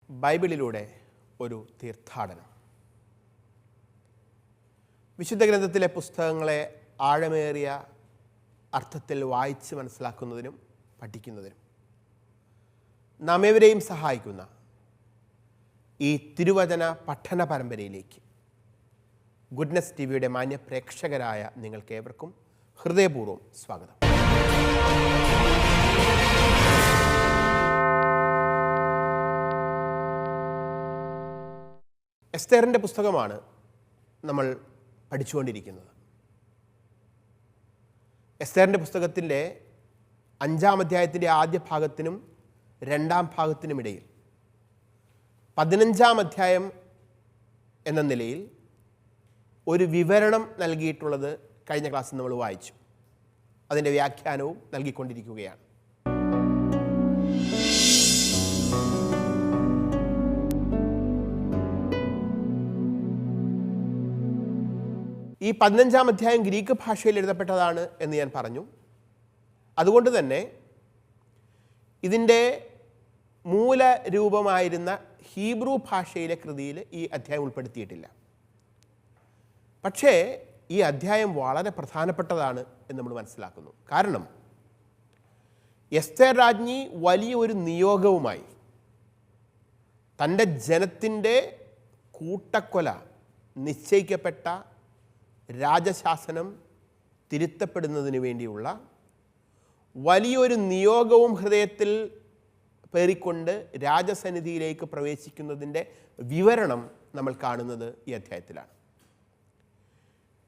ബൈബിളിലൂടെ ഒരു തീർത്ഥാടനം. വിശുദ്ധ ഗ്രന്ഥത്തിലെ പുസ്തകങ്ങളെ ആഴമേറിയ അർത്ഥത്തിൽ വായിച്ച് മനസ്സിലാക്കുന്നതിനും പഠിക്കുന്നതിനും നാം ഏവരെയും സഹായിക്കുന്ന ഈ തിരുവചന പഠന പരമ്പരയിലേക്ക് ഗുഡ്നസ് ടിവിയുടെ മാന്യ പ്രേക്ഷകരായ നിങ്ങൾക്കേവർക്കും ഹൃദയപൂർവ്വം സ്വാഗതം. എസ്തേറിൻ്റെ പുസ്തകമാണ് നമ്മൾ പഠിച്ചുകൊണ്ടിരിക്കുന്നത്. എസ്തേറിൻ്റെ പുസ്തകത്തിൻ്റെ 5-ാം അധ്യായത്തിൻ്റെ ആദ്യ ഭാഗത്തിനും 2-ാം ഭാഗത്തിനുമിടയിൽ 15-ാം അധ്യായം എന്ന നിലയിൽ ഒരു വിവരണം നൽകിയിട്ടുള്ളത് കഴിഞ്ഞ ക്ലാസ്സിൽ നമ്മൾ വായിച്ചു. അതിൻ്റെ വ്യാഖ്യാനവും നൽകിക്കൊണ്ടിരിക്കുകയാണ്. ഈ 15-ാം അധ്യായം ഗ്രീക്ക് ഭാഷയിൽ എഴുതപ്പെട്ടതാണ് എന്ന് ഞാൻ പറഞ്ഞു. അതുകൊണ്ട് തന്നെ ഇതിൻ്റെ മൂലരൂപമായിരുന്ന ഹീബ്രു ഭാഷയിലെ കൃതിയിൽ ഈ അധ്യായം ഉൾപ്പെടുത്തിയിട്ടില്ല. പക്ഷേ ഈ അധ്യായം വളരെ പ്രധാനപ്പെട്ടതാണ് എന്ന് നമ്മൾ മനസ്സിലാക്കുന്നു. കാരണം എസ്തേർ രാജ്ഞി വലിയൊരു നിയോഗവുമായി തൻ്റെ ജനത്തിൻ്റെ കൂട്ടക്കൊല നിശ്ചയിക്കപ്പെട്ട രാജശാസനം തിരുത്തപ്പെടുന്നതിന് വേണ്ടിയുള്ള വലിയൊരു നിയോഗവും ഹൃദയത്തിൽ പേറിക്കൊണ്ട് രാജസന്നിധിയിലേക്ക് പ്രവേശിക്കുന്നതിൻ്റെ വിവരണം നമ്മൾ കാണുന്നത് ഈ അധ്യായത്തിലാണ്.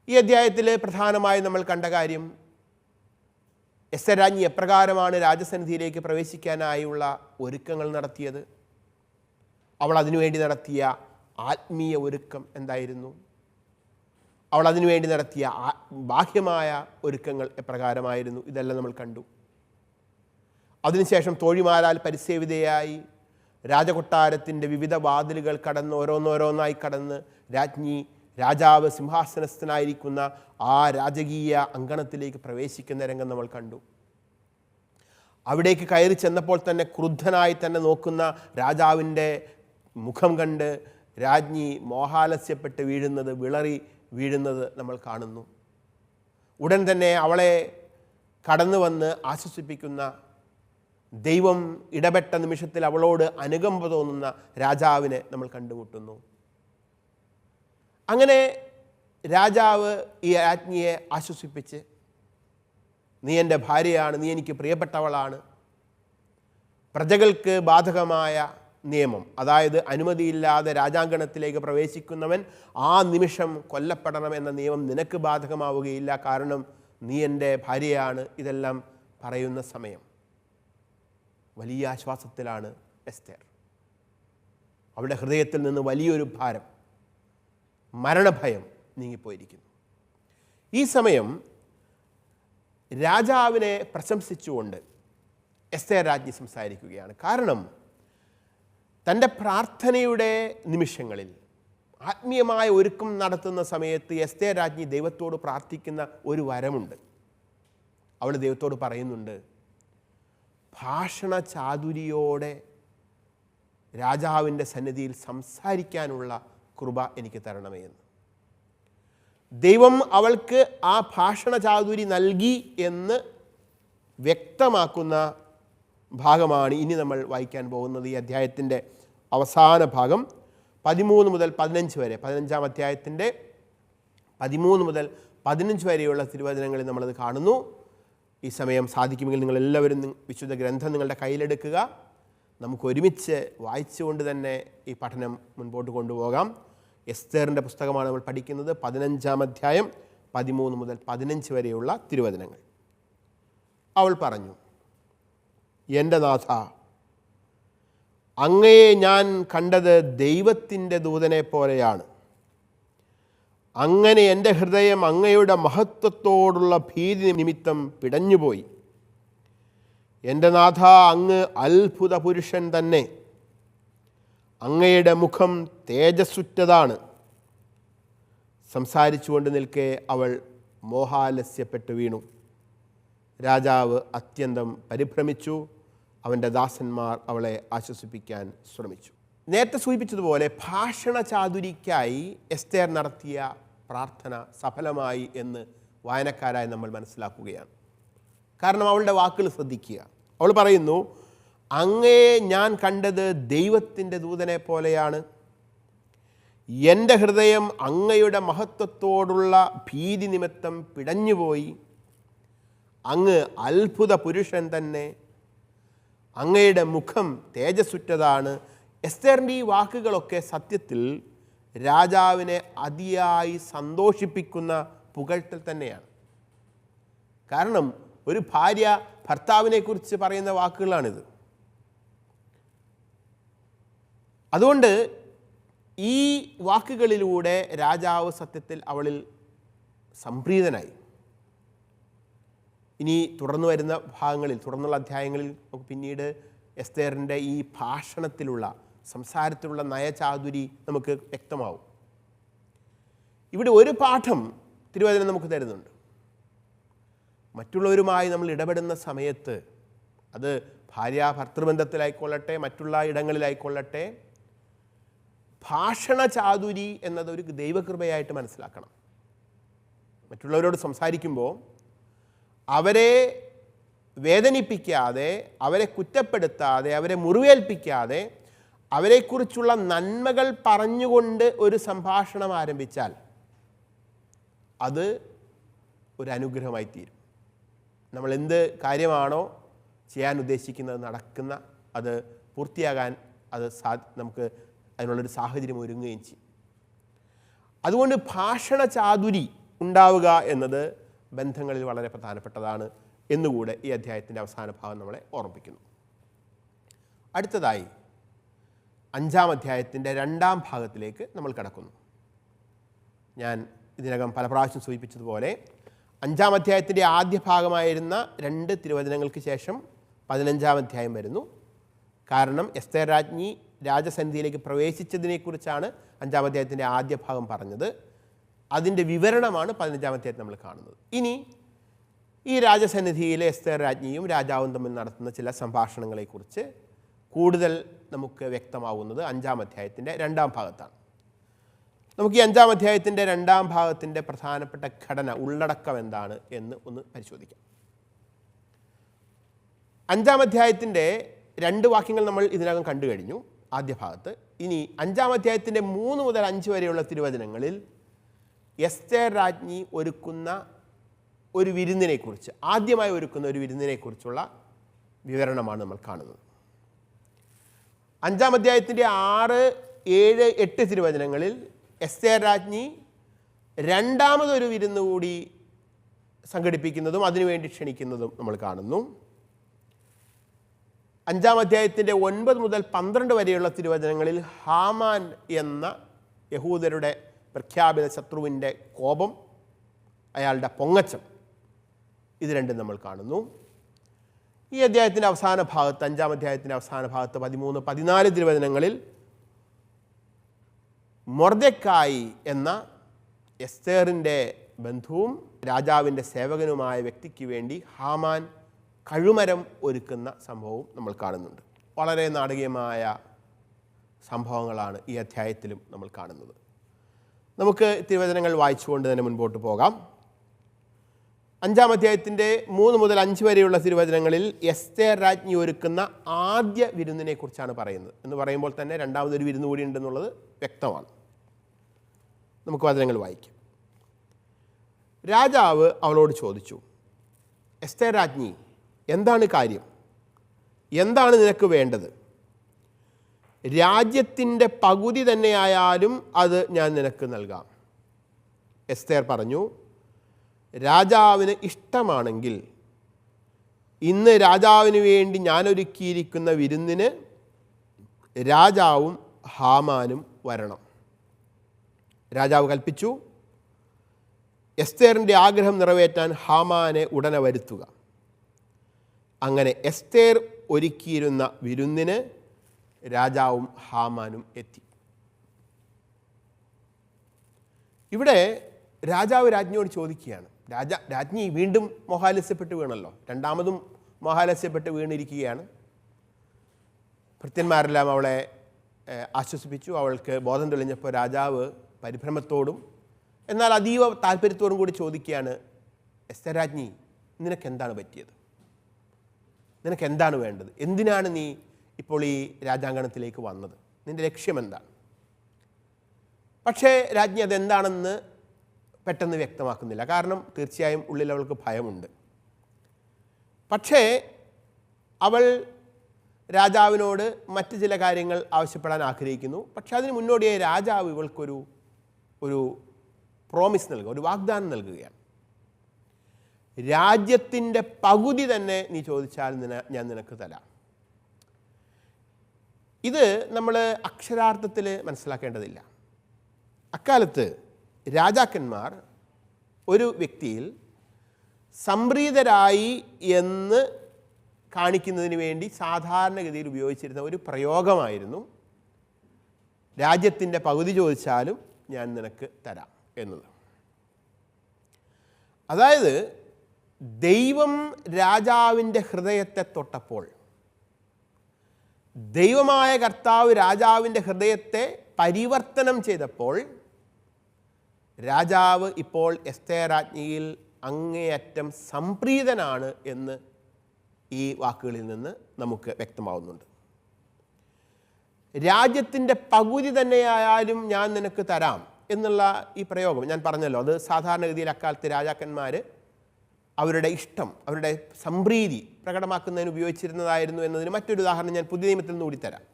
ഈ അധ്യായത്തിൽ പ്രധാനമായും നമ്മൾ കണ്ട കാര്യം എസ്തേർ രാജ്ഞി എപ്രകാരമാണ് രാജസന്നിധിയിലേക്ക് പ്രവേശിക്കാനായുള്ള ഒരുക്കങ്ങൾ നടത്തിയത്, അവൾ അതിനുവേണ്ടി നടത്തിയ ആത്മീയ ഒരുക്കം എന്തായിരുന്നു, അവൾ അതിനുവേണ്ടി നടത്തിയ ബാഹ്യമായ ഒരുക്കങ്ങൾ എപ്രകാരമായിരുന്നു, ഇതെല്ലാം നമ്മൾ കണ്ടു. അതിനുശേഷം തോഴിമാരാൽ പരിസേവിതയായി രാജകൊട്ടാരത്തിൻ്റെ വിവിധ വാതിലുകൾ കടന്ന് ഓരോന്നോരോന്നായി കടന്ന് രാജാവ് സിംഹാസനസ്ഥനായിരിക്കുന്ന ആ രാജകീയ അങ്കണത്തിലേക്ക് പ്രവേശിക്കുന്ന രംഗം നമ്മൾ കണ്ടു. അവിടേക്ക് കയറി ചെന്നപ്പോൾ തന്നെ ക്രുദ്ധനായി തന്നെ നോക്കുന്ന രാജാവിൻ്റെ മുഖം കണ്ട് രാജ്ഞി മോഹാലസ്യപ്പെട്ട് വിളറി വീഴുന്നത് നമ്മൾ കാണുന്നു. ഉടൻ തന്നെ അവളെ കടന്നു വന്ന് ആശ്വസിപ്പിക്കുന്ന, ദൈവം ഇടപെട്ട നിമിഷത്തിൽ അവളോട് അനുകമ്പ തോന്നുന്ന രാജാവിനെ നമ്മൾ കണ്ടുമുട്ടുന്നു. അങ്ങനെ രാജാവ് ഈ രാജ്ഞിയെ ആശ്വസിപ്പിച്ച്, നീ എൻ്റെ ഭാര്യയാണ്, നീ എനിക്ക് പ്രിയപ്പെട്ടവളാണ്, പ്രജകൾക്ക് ബാധകമായ നിയമം, അതായത് അനുമതിയില്ലാതെ രാജാങ്കണത്തിലേക്ക് പ്രവേശിക്കുന്നവൻ ആ നിമിഷം കൊല്ലപ്പെടണം എന്ന നിയമം നിനക്ക് ബാധകമാവുകയില്ല, കാരണം നീ എൻ്റെ ഭാര്യയാണ്, ഇതെല്ലാം പറയുന്ന സമയം വലിയ ആശ്വാസത്തിലാണ് എസ്തേർ. അവളുടെ ഹൃദയത്തിൽ നിന്ന് വലിയൊരു ഭാരം, മരണഭയം നീങ്ങിപ്പോയിരിക്കുന്നു. ഈ സമയം രാജാവിനെ പ്രശംസിച്ചുകൊണ്ട് എസ്തേർ രാജ്ഞി സംസാരിക്കുകയാണ്. കാരണം തൻ്റെ പ്രാർത്ഥനയുടെ നിമിഷങ്ങളിൽ ആത്മീയമായ ഒരുക്കം നടത്തുന്ന സമയത്ത് എസ്തേർ രാജ്ഞി ദൈവത്തോട് പ്രാർത്ഥിക്കുന്ന ഒരു വരമുണ്ട്. അവൾ ദൈവത്തോട് പറയുന്നുണ്ട്, ഭാഷണ ചാതുരിയോടെ രാജാവിൻ്റെ സന്നിധിയിൽ സംസാരിക്കാനുള്ള കൃപ എനിക്ക് തരണമേ എന്ന്. ദൈവം അവൾക്ക് ആ ഭാഷണ ചാതുരി നൽകി എന്ന് വ്യക്തമാക്കുന്ന ഭാഗമാണ് ഇനി നമ്മൾ വായിക്കാൻ പോകുന്നത്. ഈ അധ്യായത്തിൻ്റെ അവസാന ഭാഗം 13 മുതൽ 15 വരെ, 15-ാം അധ്യായത്തിൻ്റെ 13 മുതൽ 15 വരെയുള്ള തിരുവചനങ്ങളിൽ നമ്മളത് കാണുന്നു. ഈ സമയം സാധിക്കുമെങ്കിൽ നിങ്ങളെല്ലാവരും വിശുദ്ധ ഗ്രന്ഥം നിങ്ങളുടെ കയ്യിലെടുക്കുക. നമുക്ക് ഒരുമിച്ച് വായിച്ചുകൊണ്ട് തന്നെ ഈ പഠനം മുൻപോട്ട് കൊണ്ടുപോകാം. എസ്തേറിൻ്റെ പുസ്തകമാണ് നമ്മൾ പഠിക്കുന്നത്. 15-ാം അധ്യായം 13 മുതൽ 15 വരെയുള്ള തിരുവചനങ്ങൾ. അവൾ പറഞ്ഞു, എൻ്റെ നാഥ, അങ്ങയെ ഞാൻ കണ്ടത് ദൈവത്തിൻ്റെ ദൂതനെ പോലെയാണ്. അങ്ങനെ എൻ്റെ ഹൃദയം അങ്ങയുടെ മഹത്വത്തോടുള്ള ഭീതി നിമിത്തം പിടഞ്ഞുപോയി. എൻ്റെ നാഥ, അങ്ങ് അത്ഭുത പുരുഷൻ തന്നെ. അങ്ങയുടെ മുഖം തേജസ്സുറ്റതാണ്. സംസാരിച്ചുകൊണ്ട് നിൽക്കെ അവൾ മോഹാലസ്യപ്പെട്ട് വീണു. രാജാവ് അത്യന്തം പരിഭ്രമിച്ചു. അവൻ്റെ ദാസന്മാർ അവളെ ആശ്വസിപ്പിക്കാൻ ശ്രമിച്ചു. നേരത്തെ സൂചിപ്പിച്ചതുപോലെ ഭാഷണ ചാതുരിക്കായി എസ്തേർ നടത്തിയ പ്രാർത്ഥന സഫലമായി എന്ന് വായനക്കാരായി നമ്മൾ മനസ്സിലാക്കുകയാണ്. കാരണം അവളുടെ വാക്കുകൾ ശ്രദ്ധിക്കുക. അവൾ പറയുന്നു, അങ്ങയെ ഞാൻ കണ്ടത് ദൈവത്തിൻ്റെ ദൂതനെ പോലെയാണ്. എൻ്റെ ഹൃദയം അങ്ങയുടെ മഹത്വത്തോടുള്ള ഭീതി നിമിത്തം പിടഞ്ഞുപോയി. അങ്ങ് അത്ഭുത പുരുഷൻ തന്നെ. അങ്ങയുടെ മുഖം തേജസ്സുറ്റതാണ്. എസ്തേറിൻ്റെ ഈ വാക്കുകളൊക്കെ സത്യത്തിൽ രാജാവിനെ അതിയായി സന്തോഷിപ്പിക്കുന്ന പുകഴ്ത്തൽ തന്നെയാണ്. കാരണം ഒരു ഭാര്യ ഭർത്താവിനെക്കുറിച്ച് പറയുന്ന വാക്കുകളാണിത്. അതുകൊണ്ട് ഈ വാക്കുകളിലൂടെ രാജാവ് സത്യത്തിൽ അവളിൽ സംപ്രീതനായി. ഇനി തുടർന്ന് വരുന്ന ഭാഗങ്ങളിൽ, തുടർന്നുള്ള അധ്യായങ്ങളിൽ നമുക്ക് പിന്നീട് എസ്തേറിൻ്റെ ഈ ഭാഷണത്തിലുള്ള, സംസാരത്തിലുള്ള നയചാതുരി നമുക്ക് വ്യക്തമാവും. ഇവിടെ ഒരു പാഠം തിരുവചനം നമുക്ക് തരുന്നുണ്ട്. മറ്റുള്ളവരുമായി നമ്മൾ ഇടപെടുന്ന സമയത്ത്, അത് ഭാര്യ ഭർത്തൃബന്ധത്തിലായിക്കൊള്ളട്ടെ, മറ്റുള്ള ഇടങ്ങളിലായിക്കൊള്ളട്ടെ, ഭാഷണ ചാതുരി എന്നതൊരു ദൈവകൃപയായിട്ട് മനസ്സിലാക്കണം. മറ്റുള്ളവരോട് സംസാരിക്കുമ്പോൾ അവരെ വേദനിപ്പിക്കാതെ, അവരെ കുറ്റപ്പെടുത്താതെ, അവരെ മുറിവേൽപ്പിക്കാതെ, അവരെക്കുറിച്ചുള്ള നന്മകൾ പറഞ്ഞുകൊണ്ട് ഒരു സംഭാഷണം ആരംഭിച്ചാൽ അത് ഒരു അനുഗ്രഹമായി തീരും. നമ്മൾ എന്ത് കാര്യമാണോ ചെയ്യാൻ ഉദ്ദേശിക്കുന്നത് നടക്കുന്ന, അത് പൂർത്തിയാകാൻ അത് നമുക്ക് അതിനുള്ളൊരു സാഹചര്യം ഒരുങ്ങുകയും ചെയ്യും. അതുകൊണ്ട് ഭാഷണ ചാതുരി ഉണ്ടാവുക എന്നത് ബന്ധങ്ങളിൽ വളരെ പ്രധാനപ്പെട്ടതാണ് എന്നുകൂടെ ഈ അധ്യായത്തിൻ്റെ അവസാന ഭാഗം നമ്മളെ ഓർമ്മിപ്പിക്കുന്നു. അടുത്തതായി 5-ാം അധ്യായത്തിൻ്റെ 2-ാം ഭാഗത്തിലേക്ക് നമ്മൾ കടക്കുന്നു. ഞാൻ ഇതിനകം പല പ്രാവശ്യം സൂചിപ്പിച്ചതുപോലെ 5-ാം അധ്യായത്തിൻ്റെ ആദ്യ ഭാഗമായിരുന്ന 2 തിരുവചനങ്ങൾക്ക് ശേഷം 15-ാം അധ്യായം വരുന്നു. കാരണം എസ്തേർ രാജ്ഞി രാജസന്നിധിയിലേക്ക് പ്രവേശിച്ചതിനെക്കുറിച്ചാണ് 5-ാം അധ്യായത്തിൻ്റെ ആദ്യ ഭാഗം പറഞ്ഞത്. അതിൻ്റെ വിവരണമാണ് 15-ാം അധ്യായത്തിൽ നമ്മൾ കാണുന്നത്. ഇനി ഈ രാജസന്നിധിയിലെ എസ്തേർ രാജ്ഞിയും രാജാവും തമ്മിൽ നടത്തുന്ന ചില സംഭാഷണങ്ങളെക്കുറിച്ച് കൂടുതൽ നമുക്ക് വ്യക്തമാവുന്നത് 5-ാം അധ്യായത്തിൻ്റെ 2-ാം ഭാഗത്താണ്. നമുക്ക് ഈ 5-ാം അധ്യായത്തിൻ്റെ 2-ാം ഭാഗത്തിൻ്റെ പ്രധാനപ്പെട്ട ഘടന, ഉള്ളടക്കം എന്താണ് എന്ന് ഒന്ന് പരിശോധിക്കാം. 5-ാം അധ്യായത്തിൻ്റെ 2 വാക്യങ്ങൾ നമ്മൾ ഇതിനകം കണ്ടു കഴിഞ്ഞു ആദ്യ ഭാഗത്ത്. ഇനി 5-ാം അധ്യായത്തിൻ്റെ 3 മുതൽ 5 വരെയുള്ള തിരുവചനങ്ങളിൽ എസ്തേർ രാജ്ഞി ഒരുക്കുന്ന ഒരു വിരുന്നിനെക്കുറിച്ച്, ആദ്യമായി ഒരുക്കുന്ന ഒരു വിരുന്നിനെക്കുറിച്ചുള്ള വിവരണമാണ് നമ്മൾ കാണുന്നത്. 5-ാം അധ്യായത്തിൻ്റെ 6, 7, 8 തിരുവചനങ്ങളിൽ എസ്തേർ രാജ്ഞി രണ്ടാമതൊരു വിരുന്ന് കൂടി സംഘടിപ്പിക്കുന്നതും അതിനുവേണ്ടി ക്ഷണിക്കുന്നതും നമ്മൾ കാണുന്നു. 5-ാം അധ്യായത്തിൻ്റെ 9 മുതൽ 12 വരെയുള്ള തിരുവചനങ്ങളിൽ ഹാമാൻ എന്ന യഹൂദരുടെ പ്രഖ്യാപിത ശത്രുവിൻ്റെ കോപം, അയാളുടെ പൊങ്ങച്ചം, ഇത് രണ്ടും നമ്മൾ കാണുന്നു. ഈ അധ്യായത്തിൻ്റെ അവസാന ഭാഗത്ത്, 5-ാം അധ്യായത്തിൻ്റെ അവസാന ഭാഗത്ത് 13, 14 തിരുവചനങ്ങളിൽ മൊർദെഖായി എന്ന എസ്തേറിൻ്റെ ബന്ധുവും രാജാവിൻ്റെ സേവകനുമായ വ്യക്തിക്ക് വേണ്ടി ഹാമാൻ കഴുമരം ഒരുക്കുന്ന സംഭവവും നമ്മൾ കാണുന്നുണ്ട്. വളരെ നാടകീയമായ സംഭവങ്ങളാണ് ഈ അധ്യായത്തിലും നമ്മൾ കാണുന്നത്. നമുക്ക് തിരുവചനങ്ങൾ വായിച്ചുകൊണ്ട് തന്നെ മുൻപോട്ട് പോകാം. 5-ാം അധ്യായത്തിൻ്റെ 3 മുതൽ 5 വരെയുള്ള തിരുവചനങ്ങളിൽ എസ്തേർ രാജ്ഞി ഒരുക്കുന്ന ആദ്യ വിരുന്നിനെക്കുറിച്ചാണ് പറയുന്നത്. എന്ന് പറയുമ്പോൾ തന്നെ രണ്ടാമതൊരു വിരുന്ന് കൂടി ഉണ്ടെന്നുള്ളത് വ്യക്തമാണ്. നമുക്ക് വചനങ്ങൾ വായിക്കാം. രാജാവ് അവളോട് ചോദിച്ചു, എസ്തേർ രാജ്ഞി, എന്താണ് കാര്യം? എന്താണ് നിനക്ക് വേണ്ടത്? രാജ്യത്തിൻ്റെ പകുതി തന്നെയായാലും അത് ഞാൻ നിനക്ക് നൽകാം. എസ്തേർ പറഞ്ഞു, രാജാവിന് ഇഷ്ടമാണെങ്കിൽ ഇന്ന് രാജാവിന് വേണ്ടി ഞാനൊരുക്കിയിരിക്കുന്ന വിരുന്നിന് രാജാവും ഹാമാനും വരണം. രാജാവ് കൽപ്പിച്ചു, എസ്തേറിൻ്റെ ആഗ്രഹം നിറവേറ്റാൻ ഹാമാനെ ഉടനെ വരുത്തുക. അങ്ങനെ എസ്തേർ ഒരുക്കിയിരുന്ന വിരുന്നിന് രാജാവും ഹാമാനും എത്തി. ഇവിടെ രാജാവ് രാജ്ഞിയോട് ചോദിക്കുകയാണ്. രാജ്ഞി വീണ്ടും മോഹാലസ്യപ്പെട്ട് വീണല്ലോ, ആശ്വസിപ്പിച്ചു. അവൾക്ക് ബോധം തെളിഞ്ഞപ്പോൾ രാജാവ് പരിഭ്രമത്തോടും എന്നാൽ അതീവ താല്പര്യത്തോടും കൂടി ചോദിക്കുകയാണ്, എസ്തേർ രാജ്ഞി, നിനക്കെന്താണ് പറ്റിയത്? നിനക്കെന്താണ് വേണ്ടത്? എന്തിനാണ് നീ ഇപ്പോൾ ഈ രാജാങ്കണത്തിലേക്ക് വന്നത്? നിൻ്റെ ലക്ഷ്യമെന്താണ്? പക്ഷേ രാജ്ഞി അതെന്താണെന്ന് പെട്ടെന്ന് വ്യക്തമാക്കുന്നില്ല. കാരണം തീർച്ചയായും ഉള്ളിൽ അവൾക്ക് ഭയമുണ്ട്. പക്ഷേ അവൾ രാജാവിനോട് മറ്റ് ചില കാര്യങ്ങൾ ആവശ്യപ്പെടാൻ ആഗ്രഹിക്കുന്നു. പക്ഷെ അതിന് മുന്നോടിയായി രാജാവ് ഇവൾക്കൊരു പ്രോമിസ് നൽകുക, ഒരു വാഗ്ദാനം നൽകുകയാണ്. രാജ്യത്തിൻ്റെ പകുതി തന്നെ നീ ചോദിച്ചാൽ ഞാൻ നിനക്ക് തരാം. ഇത് നമ്മൾ അക്ഷരാർത്ഥത്തിൽ മനസ്സിലാക്കേണ്ടതില്ല. അക്കാലത്ത് രാജാക്കന്മാർ ഒരു വ്യക്തിയിൽ സംപ്രീതരായി എന്ന് കാണിക്കുന്നതിന് വേണ്ടി സാധാരണഗതിയിൽ ഉപയോഗിച്ചിരുന്ന ഒരു പ്രയോഗമായിരുന്നു രാജ്യത്തിൻ്റെ പകുതി ചോദിച്ചാലും ഞാൻ നിനക്ക് തരാം എന്നത്. അതായത് ദൈവം രാജാവിൻ്റെ ഹൃദയത്തെ തൊട്ടപ്പോൾ, ദൈവമായ കർത്താവ് രാജാവിൻ്റെ ഹൃദയത്തെ പരിവർത്തനം ചെയ്തപ്പോൾ, രാജാവ് ഇപ്പോൾ എസ്തേർ രാജ്ഞിയിൽ അങ്ങേയറ്റം സംപ്രീതനാണ് എന്ന് ഈ വാക്കുകളിൽ നിന്ന് നമുക്ക് വ്യക്തമാവുന്നുണ്ട്. രാജ്യത്തിൻ്റെ പകുതി തന്നെയായാലും ഞാൻ നിനക്ക് തരാം എന്നുള്ള ഈ പ്രയോഗം ഞാൻ പറഞ്ഞല്ലോ, അത് സാധാരണഗതിയിൽ അക്കാലത്ത് രാജാക്കന്മാർ അവരുടെ ഇഷ്ടം, അവരുടെ സംപ്രീതി പ്രകടമാക്കുന്നതിന് ഉപയോഗിച്ചിരുന്നതായിരുന്നു എന്നതിന് മറ്റൊരു ഉദാഹരണം ഞാൻ പുതിയ നിയമത്തിൽ നിന്ന് കൂടി തരാം.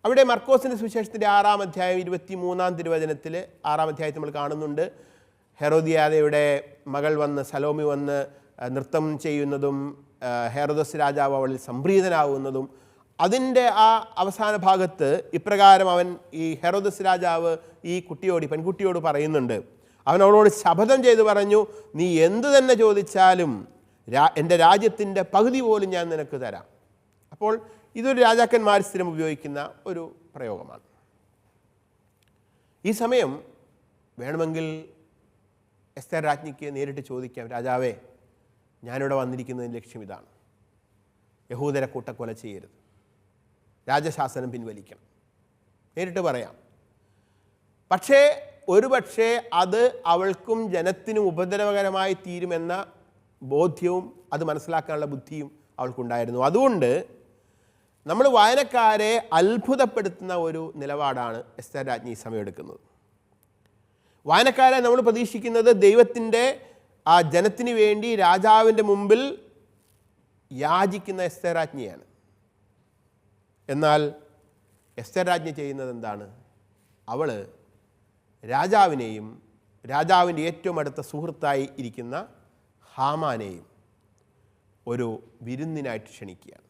അവിടെ മർക്കോസിൻ്റെ സുവിശേഷത്തിൻ്റെ 6-ാം അധ്യായം 23-ാം തിരുവചനത്തിൽ 6-ാം അധ്യായത്തിൽ നമ്മൾ കാണുന്നുണ്ട്, ഹെറോദിയാദയുടെ മകൾ വന്ന്, സലോമി വന്ന് നൃത്തം ചെയ്യുന്നതും ഹെറോദസ് രാജാവ് അവളിൽ സംപ്രീതനാവുന്നതും. അതിൻ്റെ ആ അവസാന ഭാഗത്ത് ഇപ്രകാരം അവൻ, ഈ ഹെറോദസ് രാജാവ് ഈ പെൺകുട്ടിയോട് പറയുന്നുണ്ട്, അവൻ അവളോട് ശപഥം ചെയ്ത് പറഞ്ഞു, നീ എന്തു തന്നെ ചോദിച്ചാലും എൻ്റെ രാജ്യത്തിൻ്റെ പകുതി പോലും ഞാൻ നിനക്ക് തരാം. അപ്പോൾ ഇതൊരു രാജാക്കന്മാർ സ്ഥിരം ഉപയോഗിക്കുന്ന ഒരു പ്രയോഗമാണ്. ഈ സമയം വേണമെങ്കിൽ എസ്തേർ രാജ്ഞിക്ക് നേരിട്ട് ചോദിക്കാം, രാജാവേ, ഞാനിവിടെ വന്നിരിക്കുന്നതിൻ്റെ ലക്ഷ്യം ഇതാണ്, യഹൂദരെ കൂട്ടക്കൊല ചെയ്യരുത്, രാജശാസനം പിൻവലിക്കണം, നേരിട്ട് പറയാം. പക്ഷേ ഒരുപക്ഷെ അത് അവൾക്കും ജനത്തിനും ഉപദ്രവകരമായി തീരുമെന്ന ബോധ്യവും അത് മനസ്സിലാക്കാനുള്ള ബുദ്ധിയും അവൾക്കുണ്ടായിരുന്നു. അതുകൊണ്ട് നമ്മൾ വായനക്കാരെ അത്ഭുതപ്പെടുത്തുന്ന ഒരു നിലപാടാണ് എസ്തേർ രാജ്ഞി സമയമെടുക്കുന്നത്. വായനക്കാരെ നമ്മൾ പ്രതീക്ഷിക്കുന്നത് ദൈവത്തിൻ്റെ ആ ജനത്തിന് വേണ്ടി രാജാവിൻ്റെ മുമ്പിൽ യാചിക്കുന്ന എസ്തേർ രാജ്ഞിയാണ്. എന്നാൽ എസ്തേർ രാജ്ഞി ചെയ്യുന്നത് എന്താണ്? അവൾ രാജാവിനെയും രാജാവിൻ്റെ ഏറ്റവും അടുത്ത സുഹൃത്തായി ഇരിക്കുന്ന ഹാമാനെയും ഒരു വിരുന്നിനായിട്ട് ക്ഷണിക്കുകയാണ്.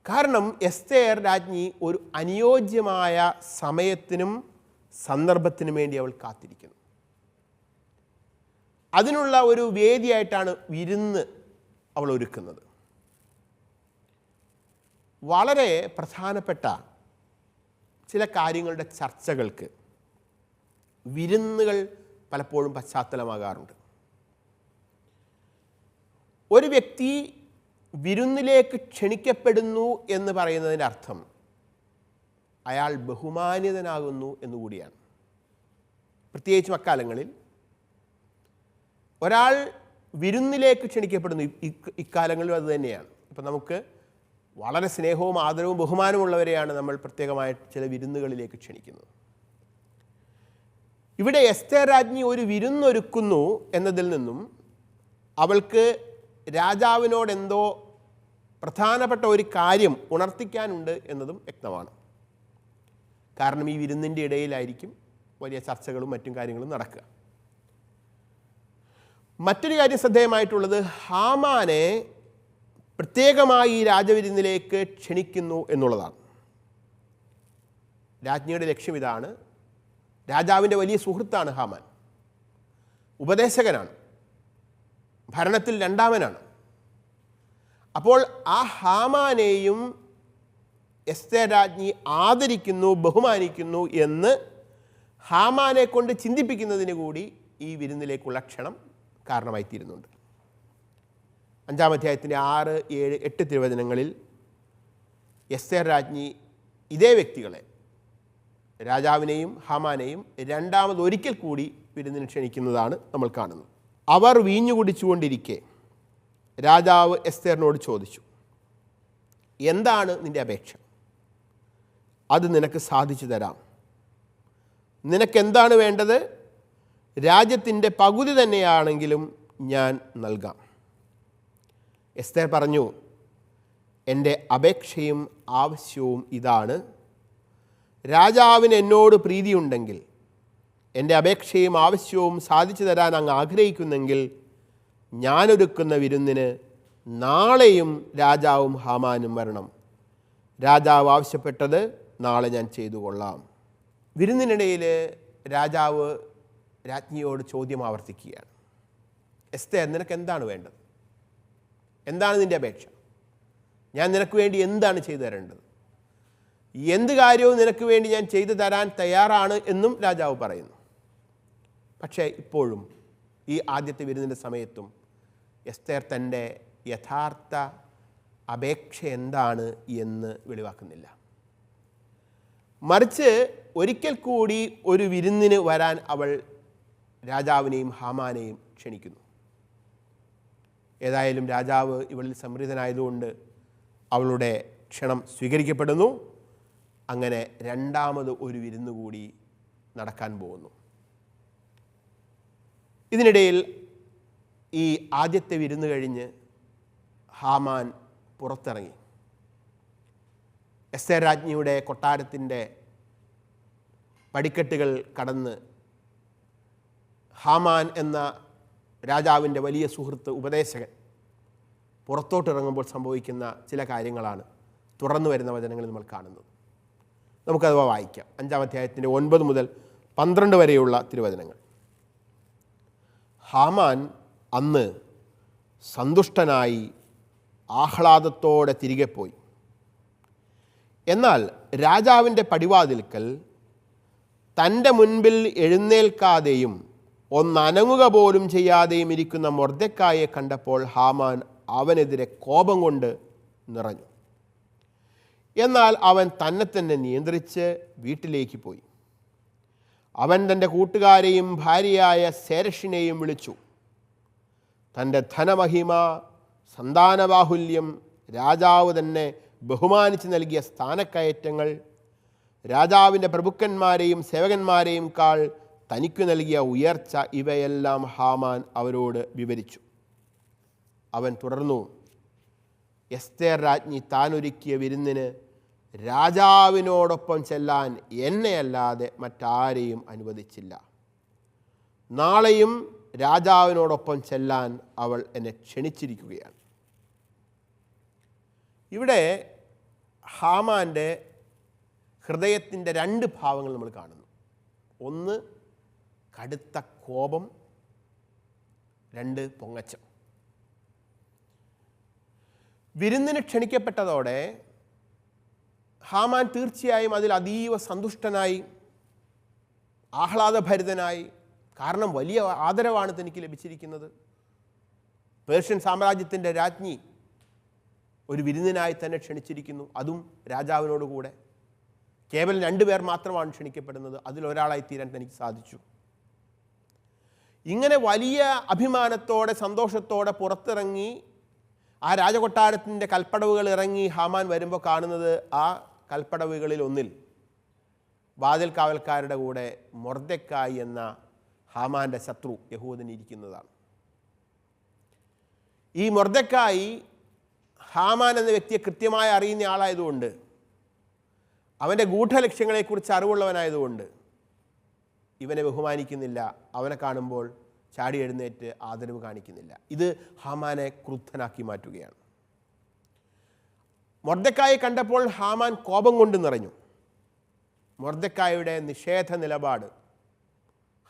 കാരണം എസ്തേർ രാജ്ഞി ഒരു അനുയോജ്യമായ സമയത്തിനും സന്ദർഭത്തിനും വേണ്ടി അവൾ കാത്തിരിക്കുന്നു. അതിനുള്ള ഒരു വേദിയായിട്ടാണ് വിരുന്ന് അവൾ ഒരുക്കുന്നത്. വളരെ പ്രധാനപ്പെട്ട ചില കാര്യങ്ങളുടെ ചർച്ചകൾക്ക് വിരുന്നുകൾ പലപ്പോഴും പശ്ചാത്തലമാകാറുണ്ട്. ഒരു വ്യക്തി വിരുന്നിലേക്ക് ക്ഷണിക്കപ്പെടുന്നു എന്ന് പറയുന്നതിൻ്റെ അർത്ഥം അയാൾ ബഹുമാനിതനാകുന്നു എന്നുകൂടിയാണ്. പ്രത്യേകിച്ചും അക്കാലങ്ങളിൽ ഒരാൾ വിരുന്നിലേക്ക് ക്ഷണിക്കപ്പെടുന്നു. ഇക്കാലങ്ങളിലും അത് തന്നെയാണ്. ഇപ്പം നമുക്ക് വളരെ സ്നേഹവും ആദരവും ബഹുമാനമുള്ളവരെയാണ് നമ്മൾ പ്രത്യേകമായിട്ട് ചില വിരുന്നുകളിലേക്ക് ക്ഷണിക്കുന്നത്. ഇവിടെ എസ്തേർ രാജ്ഞി ഒരു വിരുന്നൊരുക്കുന്നു എന്നതിൽ നിന്നും അവൾക്ക് രാജാവിനോട് എന്തോ പ്രധാനപ്പെട്ട ഒരു കാര്യം ഉണർത്തിക്കാനുണ്ട് എന്നതും വ്യക്തമാണ്. കാരണം ഈ വിരുന്നിൻ്റെ ഇടയിലായിരിക്കും വലിയ ചർച്ചകളും മറ്റും കാര്യങ്ങളും നടക്കുക. മറ്റൊരു കാര്യം ശ്രദ്ധേയമായിട്ടുള്ളത്, ഹാമാനെ പ്രത്യേകമായി ഈ രാജവിരുന്നിലേക്ക് ക്ഷണിക്കുന്നു എന്നുള്ളതാണ്. രാജ്ഞിയുടെ ലക്ഷ്യം ഇതാണ്. രാജാവിൻ്റെ വലിയ സുഹൃത്താണ് ഹാമാൻ, ഉപദേശകനാണ്, ഭരണത്തിൽ രണ്ടാമനാണ്. അപ്പോൾ ആ ഹാമാനെയും എസ്തേർ രാജ്ഞി ആദരിക്കുന്നു, ബഹുമാനിക്കുന്നു എന്ന് ഹാമാനെ കൊണ്ട് ചിന്തിപ്പിക്കുന്നതിന് കൂടി ഈ വിരുന്നിലേക്കുള്ള ക്ഷണം കാരണമായിത്തീരുന്നുണ്ട്. 5-ാം അധ്യായത്തിൻ്റെ 6, 7, 8 തിരുവചനങ്ങളിൽ എസ്തേർ രാജ്ഞി ഇതേ വ്യക്തികളെ, രാജാവിനെയും ഹാമാനെയും രണ്ടാമതൊരിക്കൽ കൂടി വിരുന്നിന് ക്ഷണിക്കുന്നതാണ് നമ്മൾ കാണുന്നത്. അവർ വീഞ്ഞു കുടിച്ചുകൊണ്ടിരിക്കെ രാജാവ് എസ്തേറിനോട് ചോദിച്ചു, എന്താണ് നിൻ്റെ അപേക്ഷ? അത് നിനക്ക് സാധിച്ചു തരാം. നിനക്കെന്താണ് വേണ്ടത്? രാജ്യത്തിൻ്റെ പകുതി തന്നെയാണെങ്കിലും ഞാൻ നൽകാം. എസ്തേർ പറഞ്ഞു, എൻ്റെ അപേക്ഷയും ആവശ്യവും ഇതാണ്. രാജാവിന് എന്നോട് പ്രീതിയുണ്ടെങ്കിൽ, എൻ്റെ അപേക്ഷയും ആവശ്യവും സാധിച്ചു തരാൻ അങ്ങ് ആഗ്രഹിക്കുന്നെങ്കിൽ, ഞാനൊരുക്കുന്ന വിരുന്നിന് നാളെയും രാജാവും ഹാമാനും വരണം. രാജാവ് ആവശ്യപ്പെട്ടത് നാളെ ഞാൻ ചെയ്തു കൊള്ളാം. വിരുന്നിനിടയിൽ രാജാവ് രാജ്ഞിയോട് ചോദ്യം ആവർത്തിക്കുകയാണ്. എസ്തേർ, നിനക്ക് എന്താണ് വേണ്ടത്? എന്താണ് നിൻ്റെ അപേക്ഷ? ഞാൻ നിനക്ക് വേണ്ടി എന്താണ് ചെയ്തു തരേണ്ടത്? എന്ത് കാര്യവും നിനക്ക് വേണ്ടി ഞാൻ ചെയ്തു തരാൻ തയ്യാറാണ് എന്നും രാജാവ് പറയുന്നു. പക്ഷേ ഇപ്പോഴും ഈ ആദ്യത്തെ വിരുന്നിൻ്റെ സമയത്തും എസ്തേർ തൻ്റെ യഥാർത്ഥ അപേക്ഷ എന്താണ് എന്ന് വെളിവാക്കുന്നില്ല. മറിച്ച് ഒരിക്കൽ കൂടി ഒരു വിരുന്നിന് വരാൻ അവൾ രാജാവിനെയും ഹാമാനെയും ക്ഷണിക്കുന്നു. ഏതായാലും രാജാവ് ഇവളിൽ സംപ്രീതനായതുകൊണ്ട് അവളുടെ ക്ഷണം സ്വീകരിക്കപ്പെടുന്നു. അങ്ങനെ രണ്ടാമത് ഒരു വിരുന്ന് കൂടി നടക്കാൻ പോകുന്നു. ഇതിനിടയിൽ ഈ ആദ്യത്തെ വിരുന്ന് കഴിഞ്ഞ് ഹാമാൻ പുറത്തിറങ്ങി. എസ്തേർ രാജ്ഞിയുടെ കൊട്ടാരത്തിൻ്റെ പടിക്കെട്ടുകൾ കടന്ന് ഹാമാൻ എന്ന രാജാവിൻ്റെ വലിയ സുഹൃത്ത്, ഉപദേശകൻ പുറത്തോട്ടിറങ്ങുമ്പോൾ സംഭവിക്കുന്ന ചില കാര്യങ്ങളാണ് തുറന്നു വരുന്ന വചനങ്ങളിൽ നമ്മൾ കാണുന്നത്. നമുക്കത് വായിക്കാം. 5-ാം അധ്യായത്തിൻ്റെ 9 മുതൽ 12 വരെയുള്ള തിരുവചനങ്ങൾ. ഹാമാൻ അന്ന് സന്തുഷ്ടനായി ആഹ്ലാദത്തോടെ തിരികെ പോയി. എന്നാൽ രാജാവിൻ്റെ പടിവാതിൽക്കൽ തൻ്റെ മുൻപിൽ എഴുന്നേൽക്കാതെയും ഒന്നനങ്ങുക പോലും ചെയ്യാതെയും ഇരിക്കുന്ന മൊർദെഖായിയെ കണ്ടപ്പോൾ ഹാമാൻ അവനെതിരെ കോപം കൊണ്ട് നിറഞ്ഞു. എന്നാൽ അവൻ തന്നെ തന്നെ നിയന്ത്രിച്ച് വീട്ടിലേക്ക് പോയി. അവൻ തൻ്റെ കൂട്ടുകാരെയും ഭാര്യയായ സേരഷിനെയും വിളിച്ചു. തൻ്റെ ധനമഹിമ, സന്താനബാഹുല്യം, രാജാവ് തന്നെ ബഹുമാനിച്ച് നൽകിയ സ്ഥാനക്കയറ്റങ്ങൾ, രാജാവിൻ്റെ പ്രഭുക്കന്മാരെയും സേവകന്മാരെയും കാൾ തനിക്കു നൽകിയ ഉയർച്ച, ഇവയെല്ലാം ഹാമാൻ അവരോട് വിവരിച്ചു. അവൻ തുടർന്നു, എസ്തേർ രാജ്ഞി താനൊരുക്കിയ വിരുന്നിന് രാജാവിനോടൊപ്പം ചെല്ലാൻ എന്നെയല്ലാതെ മറ്റാരെയും അനുവദിച്ചില്ല. നാളെയും രാജാവിനോടൊപ്പം ചെല്ലാൻ അവൾ എന്നെ ക്ഷണിച്ചിരിക്കുകയാണ്. ഇവിടെ ഹാമാൻ്റെ ഹൃദയത്തിൻ്റെ 2 ഭാവങ്ങൾ നമ്മൾ കാണുന്നു. ഒന്ന് കടുത്ത കോപം, 2 പൊങ്ങച്ചം. വിരുന്നിന് ക്ഷണിക്കപ്പെട്ടതോടെ ഹാമാൻ തീർച്ചയായും അതിൽ അതീവ സന്തുഷ്ടനായി, ആഹ്ലാദഭരിതനായി. കാരണം വലിയ ആദരവാണ് തനിക്ക് ലഭിച്ചിരിക്കുന്നത്. പേർഷ്യൻ സാമ്രാജ്യത്തിൻ്റെ രാജ്ഞി ഒരു വിരുന്നിനായി തന്നെ ക്ഷണിച്ചിരിക്കുന്നു, അതും രാജാവിനോടുകൂടെ. കേവലം 2 പേർ മാത്രമാണ് ക്ഷണിക്കപ്പെടുന്നത്, അതിലൊരാളായി തീരാൻ തനിക്ക് സാധിച്ചു. ഇങ്ങനെ വലിയ അഭിമാനത്തോടെ സന്തോഷത്തോടെ പുറത്തിറങ്ങി ആ രാജകൊട്ടാരത്തിൻ്റെ കൽപ്പടവുകൾ ഇറങ്ങി ഹാമാൻ വരുമ്പോൾ കാണുന്നത്, ആ കൽപ്പടവുകളിൽ ഒന്നിൽ വാതിൽ കാവൽക്കാരുടെ കൂടെ മൊർദെഖായി എന്ന ഹാമാൻ്റെ ശത്രു യഹൂദൻ ഇരിക്കുന്നതാണ്. ഈ മൊർദെഖായി ഹാമാൻ എന്ന വ്യക്തിയെ കൃത്യമായി അറിയുന്ന ആളായതുകൊണ്ട്, അവൻ്റെ ഗൂഢലക്ഷ്യങ്ങളെക്കുറിച്ച് അറിവുള്ളവനായതുകൊണ്ട് ഇവനെ ബഹുമാനിക്കുന്നില്ല. അവനെ കാണുമ്പോൾ ചാടി എഴുന്നേറ്റ് ആദരവ് കാണിക്കുന്നില്ല. ഇത് ഹാമാനെ ക്രുദ്ധനാക്കി മാറ്റുകയാണ്. മൊർദെഖായിയെ കണ്ടപ്പോൾ ഹാമാൻ കോപം കൊണ്ട് നിറഞ്ഞു. മൊർദെഖായിയുടെ നിഷേധ നിലപാട്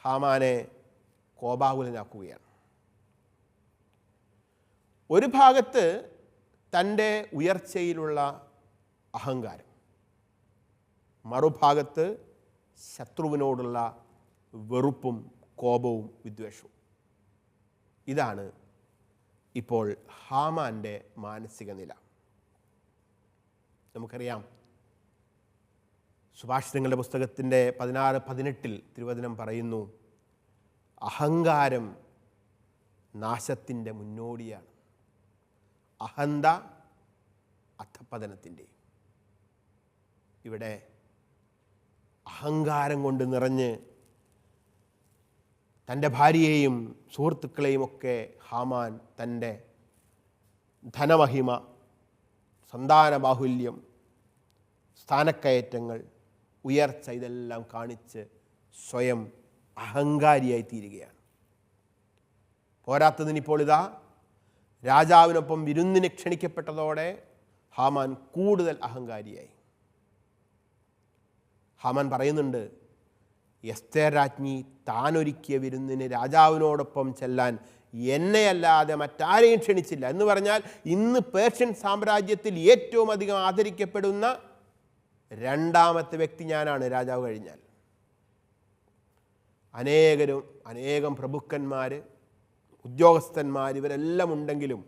ഹാമാനെ കോപാകുലനാക്കുകയാണ്. ഒരു ഭാഗത്ത് തൻ്റെ ഉയർച്ചയിലുള്ള അഹങ്കാരം, മറുഭാഗത്ത് ശത്രുവിനോടുള്ള വെറുപ്പും കോപവും വിദ്വേഷവും. ഇതാണ് ഇപ്പോൾ ഹാമാൻ്റെ മാനസിക നില. നമുക്കറിയാം, സുഭാഷിതങ്ങളുടെ പുസ്തകത്തിൻ്റെ 16-18 തിരുവചനം പറയുന്നു, അഹങ്കാരം നാശത്തിൻ്റെ മുന്നോടിയാണ്, അഹന്ത അധപ്പതനത്തിൻ്റെ. ഇവിടെ അഹങ്കാരം കൊണ്ട് നിറഞ്ഞ് തൻ്റെ ഭാര്യയെയും സുഹൃത്തുക്കളെയും ഒക്കെ ഹാമാൻ തൻ്റെ ധനമഹിമ, സന്താന ബാഹുല്യം, സ്ഥാനക്കയറ്റങ്ങൾ, ഉയർച്ച ഇതെല്ലാം കാണിച്ച് സ്വയം അഹങ്കാരിയായി തീരുകയാണ്. പോരാത്തതിനിപ്പോൾ ഇതാ രാജാവിനൊപ്പം വിരുന്നിന് ക്ഷണിക്കപ്പെട്ടതോടെ ഹാമാൻ കൂടുതൽ അഹങ്കാരിയായി. ഹാമാൻ പറയുന്നുണ്ട്, എസ്തേർ രാജ്ഞി താനൊരുക്കിയ വിരുന്നിന് രാജാവിനോടൊപ്പം ചെല്ലാൻ എന്നെയല്ലാതെ മറ്റാരെയും ക്ഷണിച്ചില്ല എന്ന് പറഞ്ഞാൽ ഇന്ന് പേർഷ്യൻ സാമ്രാജ്യത്തിൽ ഏറ്റവും അധികം ആദരിക്കപ്പെടുന്ന രണ്ടാമത്തെ വ്യക്തി ഞാനാണ് രാജാവ് കഴിഞ്ഞാൽ. അനേകം പ്രഭുക്കന്മാർ, ഉദ്യോഗസ്ഥന്മാർ ഇവരെല്ലാം ഉണ്ടെങ്കിലും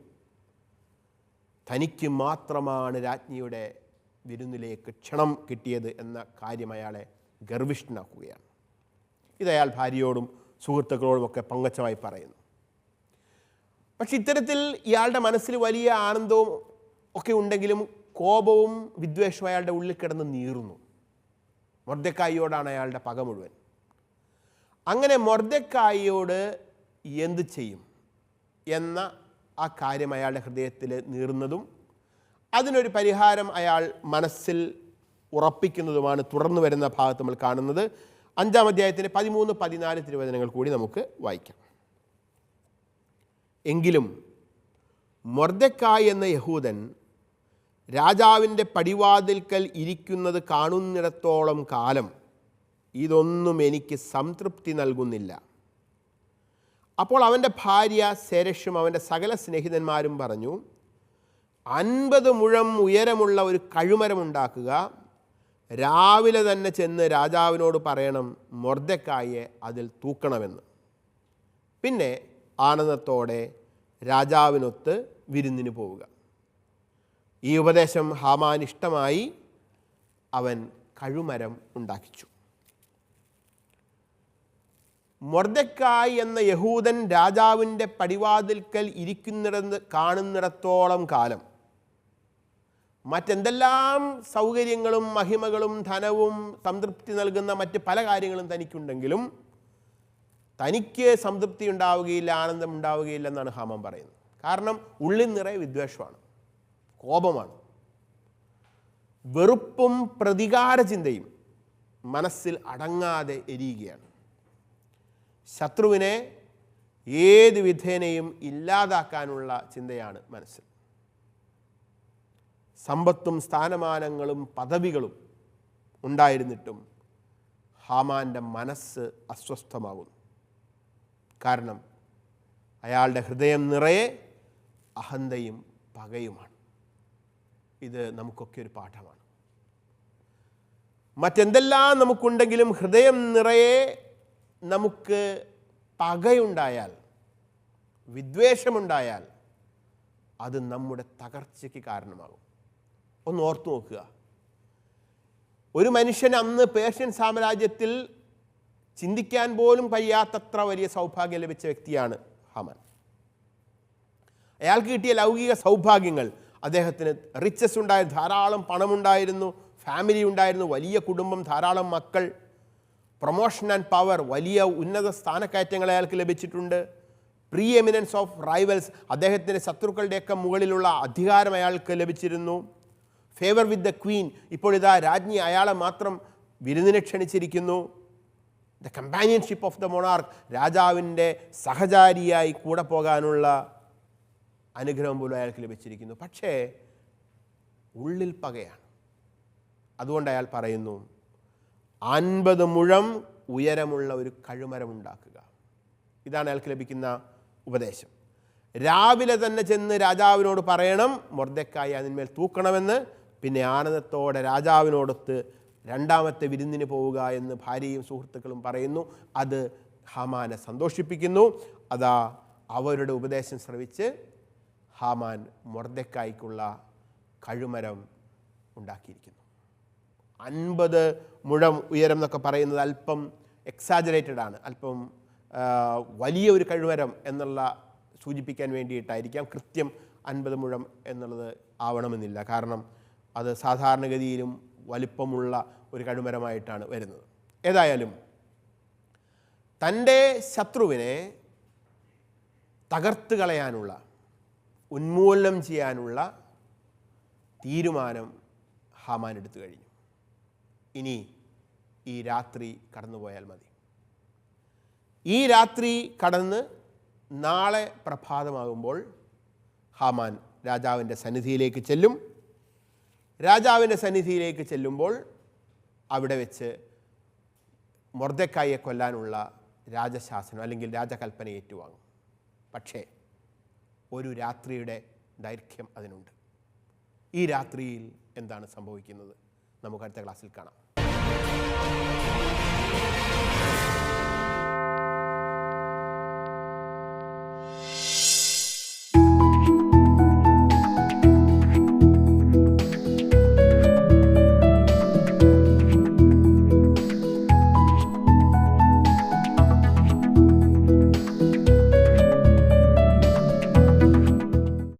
തനിക്ക് മാത്രമാണ് രാജ്ഞിയുടെ വിരുന്നിലേക്ക് ക്ഷണം കിട്ടിയത് എന്ന കാര്യം അയാളെ ഗർവിഷ്ഠനാക്കുകയാണ്. ഇതയാൾ ഭാര്യയോടും സുഹൃത്തുക്കളോടുമൊക്കെ പങ്കച്ചമായി പറയുന്നു. പക്ഷെ ഇത്തരത്തിൽ ഇയാളുടെ മനസ്സിൽ വലിയ ആനന്ദവും ഒക്കെ ഉണ്ടെങ്കിലും കോപവും വിദ്വേഷവും അയാളുടെ ഉള്ളിൽ കിടന്ന് നീറുന്നു. മൊർദെഖായിയോടാണ് അയാളുടെ പക മുഴുവൻ. അങ്ങനെ മൊർദെഖായിയോട് എന്ത് ചെയ്യും എന്ന ആ കാര്യം അയാളുടെ ഹൃദയത്തിൽ നീറുന്നതും അതിനൊരു പരിഹാരം അയാൾ മനസ്സിൽ ഉറപ്പിക്കുന്നതുമാണ് തുടർന്ന് വരുന്ന ഭാഗത്ത് നമ്മൾ കാണുന്നത്. 5-ാം അധ്യായത്തിൻ്റെ 13-14 തിരുവചനങ്ങൾ കൂടി നമുക്ക് വായിക്കാം. എങ്കിലും മൊർദെഖായി എന്ന യഹൂദൻ രാജാവിൻ്റെ പടിവാതിൽക്കൽ ഇരിക്കുന്നത് കാണുന്നിടത്തോളം കാലം ഇതൊന്നും എനിക്ക് സംതൃപ്തി നൽകുന്നില്ല. അപ്പോൾ അവൻ്റെ ഭാര്യ സെരഷും അവൻ്റെ സകല സ്നേഹിതന്മാരും പറഞ്ഞു, 50 മുഴം ഉയരമുള്ള ഒരു കഴുമരം ഉണ്ടാക്കുക, രാവിലെ തന്നെ ചെന്ന് രാജാവിനോട് പറയണം മൊർദെഖായിയെ അതിൽ തൂക്കണമെന്ന്. പിന്നെ ആനന്ദത്തോടെ രാജാവിനൊത്ത് വിരുന്നിന് പോവുക. ഈ ഉപദേശം ഹാമാൻ ഇഷ്ടമായി. അവൻ കഴുമരം ഉണ്ടാക്കിച്ചു. മൊർദെഖായി എന്ന യഹൂദൻ രാജാവിൻ്റെ പടിവാതിൽക്കൽ കാണുന്നിടത്തോളം കാലം മറ്റെന്തെല്ലാം സൗകര്യങ്ങളും മഹിമകളും ധനവും സംതൃപ്തി നൽകുന്ന മറ്റ് പല കാര്യങ്ങളും തനിക്കുണ്ടെങ്കിലും തനിക്ക് സംതൃപ്തി ഉണ്ടാവുകയില്ല, ആനന്ദം ഉണ്ടാവുകയില്ല എന്നാണ് ഹാമാൻ പറയുന്നത്. കാരണം ഉള്ളിൽ നിറയെ വിദ്വേഷമാണ്, കോപമാണ്, വെറുപ്പും പ്രതികാര ചിന്തയും മനസ്സിൽ അടങ്ങാതെ എരിയുകയാണ്. ശത്രുവിനെ ഏത് വിധേനയും ഇല്ലാതാക്കാനുള്ള ചിന്തയാണ് മനസ്സിൽ. സമ്പത്തും സ്ഥാനമാനങ്ങളും പദവികളും ഉണ്ടായിരുന്നിട്ടും ഹാമാൻ്റെ മനസ്സ് അസ്വസ്ഥമാകുന്നു. കാരണം അയാളുടെ ഹൃദയം നിറയെ അഹന്തയും പകയുമാണ്. ഇത് നമുക്കൊക്കെ ഒരു പാഠമാണ്. മറ്റെന്തെല്ലാം നമുക്കുണ്ടെങ്കിലും ഹൃദയം നിറയെ നമുക്ക് പകയുണ്ടായാൽ, വിദ്വേഷമുണ്ടായാൽ അത് നമ്മുടെ തകർച്ചയ്ക്ക് കാരണമാകും. ഒന്ന് ഓർത്തു നോക്കുക. ഒരു മനുഷ്യൻ അന്ന് പേർഷ്യൻ സാമ്രാജ്യത്തിൽ ചിന്തിക്കാൻ പോലും കഴിയാത്തത്ര വലിയ സൗഭാഗ്യം ലഭിച്ച വ്യക്തിയാണ് ഹാമാൻ. അയാൾക്ക് കിട്ടിയ ലൗകിക സൗഭാഗ്യങ്ങൾ, അദ്ദേഹത്തിന് റിച്ചസ് ഉണ്ടായിരുന്നു, ധാരാളം പണമുണ്ടായിരുന്നു, ഫാമിലി ഉണ്ടായിരുന്നു, വലിയ കുടുംബം, ധാരാളം മക്കൾ, പ്രൊമോഷൻ ആൻഡ് പവർ, വലിയ ഉന്നത സ്ഥാനക്കയറ്റങ്ങൾ അയാൾക്ക് ലഭിച്ചിട്ടുണ്ട്. പ്രീ എമിനൻസ് ഓഫ് റൈവൽസ്, അദ്ദേഹത്തിൻ്റെ ശത്രുക്കളുടെയൊക്കെ മുകളിലുള്ള അധികാരം അയാൾക്ക് ലഭിച്ചിരുന്നു. ഫേവർ വിത്ത് ദ ക്വീൻ, ഇപ്പോഴിതാ രാജ്ഞി അയാളെ മാത്രം വിരുന്നിനെ ക്ഷണിച്ചിരിക്കുന്നു. The companionship of the monarch, രാജാവിൻ്റെ സഹചാരിയായി കൂടെ പോകാനുള്ള അനുഗ്രഹം പോലും അയാൾക്ക് ലഭിച്ചിരിക്കുന്നു. പക്ഷേ ഉള്ളിൽ പകയാണ്. അതുകൊണ്ട് അയാൾ പറയുന്നു, 50 മുഴം ഉയരമുള്ള ഒരു കഴുമരം ഉണ്ടാക്കുക. ഇതാണ് അയാൾക്ക് ലഭിക്കുന്ന ഉപദേശം. രാവിലെ തന്നെ ചെന്ന് രാജാവിനോട് പറയണം മൊർദെഖായി അതിന്മേൽ തൂക്കണമെന്ന്. പിന്നെ ആനന്ദത്തോടെ രാജാവിനോടൊത്ത് രണ്ടാമത്തെ വിരുന്നിന് പോവുക എന്ന് ഭാര്യയും സുഹൃത്തുക്കളും പറയുന്നു. അത് ഹാമാനെ സന്തോഷിപ്പിക്കുന്നു. അതാ അവരുടെ ഉപദേശം ശ്രവിച്ച് ഹാമാൻ മൊർദെഖായിക്കുള്ള കഴുമരം ഉണ്ടാക്കിയിരിക്കുന്നു. 50 മുഴം ഉയരം എന്നൊക്കെ പറയുന്നത് അല്പം എക്സാജറേറ്റഡ് ആണ്, അല്പം വലിയ ഒരു കഴുമരം എന്നുള്ള സൂചിപ്പിക്കാൻ വേണ്ടിയിട്ടായിരിക്കാം. കൃത്യം 50 മുഴം എന്നുള്ളത് ആവണമെന്നില്ല. കാരണം അത് സാധാരണഗതിയിലും വലിപ്പമുള്ള ഒരു കഴുമരമായിട്ടാണ് വരുന്നത്. ഏതായാലും തൻ്റെ ശത്രുവിനെ തകർത്ത് കളയാനുള്ള, ഉന്മൂലനം ചെയ്യാനുള്ള തീരുമാനം ഹാമാൻ എടുത്തു കഴിഞ്ഞു. ഇനി ഈ രാത്രി കടന്നുപോയാൽ മതി. ഈ രാത്രി കടന്ന് നാളെ പ്രഭാതമാകുമ്പോൾ ഹാമാൻ രാജാവിൻ്റെ സന്നിധിയിലേക്ക് ചെല്ലും. രാജാവിൻ്റെ സന്നിധിയിലേക്ക് ചെല്ലുമ്പോൾ അവിടെ വെച്ച് മൊർദെഖായിയെ കൊല്ലാനുള്ള രാജശാസനം അല്ലെങ്കിൽ രാജകൽപ്പന ഏറ്റുവാങ്ങും. പക്ഷേ ഒരു രാത്രിയുടെ ദൈർഘ്യം അതിനുണ്ട്. ഈ രാത്രിയിൽ എന്താണ് സംഭവിക്കുന്നത്? നമുക്ക് അടുത്ത ക്ലാസ്സിൽ കാണാം.